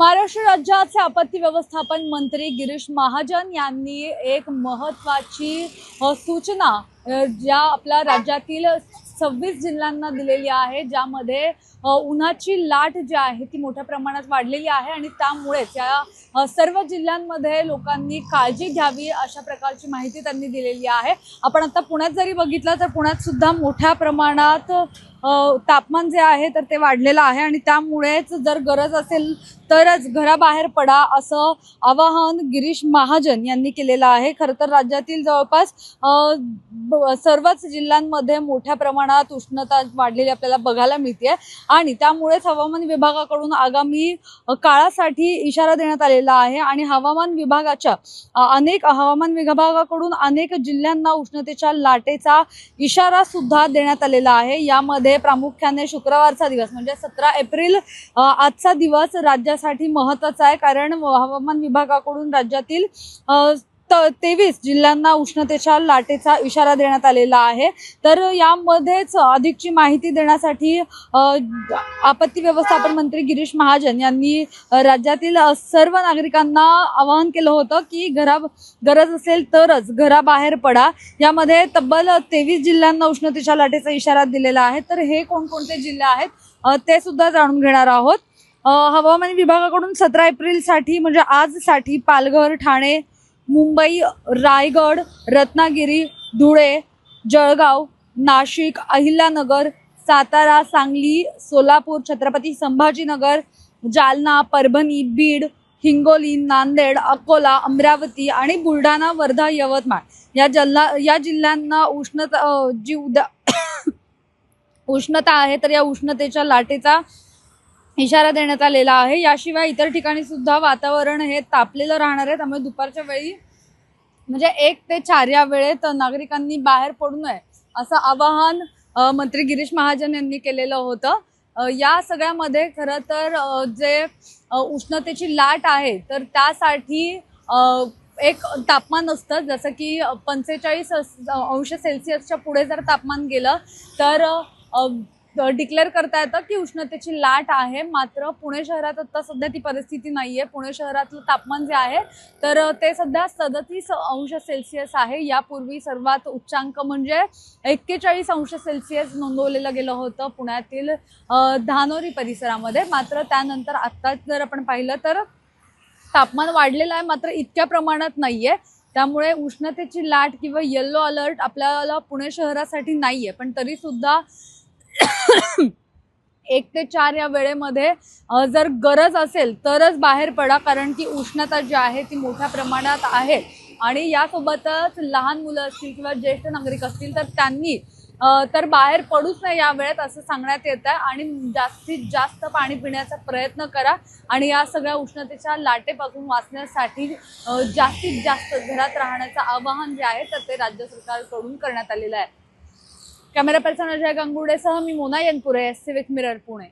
महाराष्ट्र राज्याचे आपत्ती व्यवस्थापन मंत्री गिरीश महाजन यांनी एक महत्त्वाची सूचना ज्या आपल्या राज्यातील 26 जिल्ह्यांना दिलेली आहे, ज्यामध्ये उन्हाची लाट जी आहे ती मोठ्या प्रमाणात वाढलेली आहे आणि त्यामुळेच या सर्व जिल्ह्यांमध्ये लोकांनी काळजी घ्यावी अशा प्रकारची माहिती त्यांनी दिलेली आहे। आपण आता पुण्यात जरी बघितलं तर पुण्यात सुद्धा मोठ्या प्रमाणात तापमान जे आहे तर ते वाढलेलं आहे आणि त्यामुळेच जर गरज असेल तरच घराबाहेर पडा असं आवाहन गिरीश महाजन यांनी केलेलं आहे। खरं तर राज्यातील जवळपास सर्वच जिल्ह्यांमध्ये मोठ्या प्रमाणात उष्णता वाढलेली आपल्याला बघायला मिळते आणि त्यामुळेच हवामान विभागाकडून आगामी काळासाठी इशारा देण्यात आलेला आहे आणि हवामान विभागाकडून अनेक जिल्ह्यांना उष्णतेच्या लाटेचा इशारा सुद्धा देण्यात आलेला आहे। यामध्ये प्रामुख्याने शुक्रवारचा दिवस म्हणजे 17 एप्रिल आजचा दिवस राज्यासाठी महत्त्वाचा आहे, कारण हवामान विभागाकडून राज्यातील 23 जिल्ह्यांना उष्णतेच्या लाटेचा इशारा देण्यात आलेला आहे। तर यामध्येच अधिकची माहिती देण्यासाठी आपत्ती व्यवस्थापन मंत्री गिरीश महाजन यांनी राज्यातील सर्व नागरिकांना आवाहन केलं होतं की गरज असेल तरच घराबाहेर पडा। यामध्ये तब्बल 23 जिल्ह्यांना उष्णतेच्या लाटेचा इशारा दिलेला आहे। तर हे कोणकोणते जिल्हे आहेत ते सुद्धा जाणून घेणार आहोत। हवामान विभागाकडून 17 एप्रिलसाठी म्हणजे आजसाठी पालघर, ठाणे, मुंबई, रायगड, रत्नागिरी, धुळे, जळगाव, नाशिक, अहिल्यानगर, सातारा, सांगली, सोलापूर, छत्रपती संभाजीनगर, जालना, परभणी, बीड, हिंगोली, नांदेड, अकोला, अमरावती आणि बुलढाणा, वर्धा, यवतमाळ या जिल्ह्यांना उष्णता आहे तर या उष्णतेच्या लाटेचा इशारा देण्यात आलेला आहे। याशिवाय इतर ठिकाणी सुद्धा वातावरण हे तापलेलं राहणार आहे, त्यामुळे दुपारच्या वेळी म्हणजे 1 ते 4 या वेळेत नागरिकांनी बाहेर पडू नये असं आवाहन मंत्री गिरीश महाजन यांनी केलेलं होतं। या सगळ्यामध्ये खरं तर जे उष्णतेची लाट आहे तर त्यासाठी एक तापमान असतं, जसं की 45 अंश सेल्सिअसच्या पुढे जर तापमान गेलं तर डिक्लेअर करता येतं की उष्णतेची लाट आहे। मात्र पुणे शहरात आता सध्या ती परिस्थिती नाहीये। पुणे शहरातलं तापमान जे आहे तर ते सध्या 37 अंश सेल्सिअस आहे। यापूर्वी सर्वात उच्चांक म्हणजे 41 अंश सेल्सिअस नोंदवलेलं गेलं होतं पुण्यातील धानोरी परिसरामध्ये। मात्र त्यानंतर आता जर आपण पाहिलं तर तापमान वाढलेलं आहे, मात्र इतक्या प्रमाणात नाहीये। त्यामुळे उष्णतेची लाट किंवा येलो अलर्ट आपल्याला पुणे शहरासाठी नाहीये, पण तरी सुद्धा 1 ते 4 या वेळेमध्ये जर गरज असेल तरच बाहेर पडा, कारण की उष्णता जी आहे ती मोठ्या प्रमाणात आहे आणि यासोबतच लहान मुलं असतील किंवा ज्येष्ठ नागरिक असतील तर त्यांनी तर बाहेर पडूच नाही या वेळेत असं सांगण्यात येत आहे आणि जास्तीत जास्त पाणी पिण्याचा प्रयत्न करा आणि या सगळ्या उष्णतेच्या लाटेपासून वाचण्यासाठी जास्तीत जास्त घरात राहण्याचं आवाहन जे आहे तर ते राज्य सरकारकडून करण्यात आलेलं आहे। कॅमेरा पर्सन अजय गंगुडेसह मी मोना यनपुरे, सिविक मिरर, पुणे।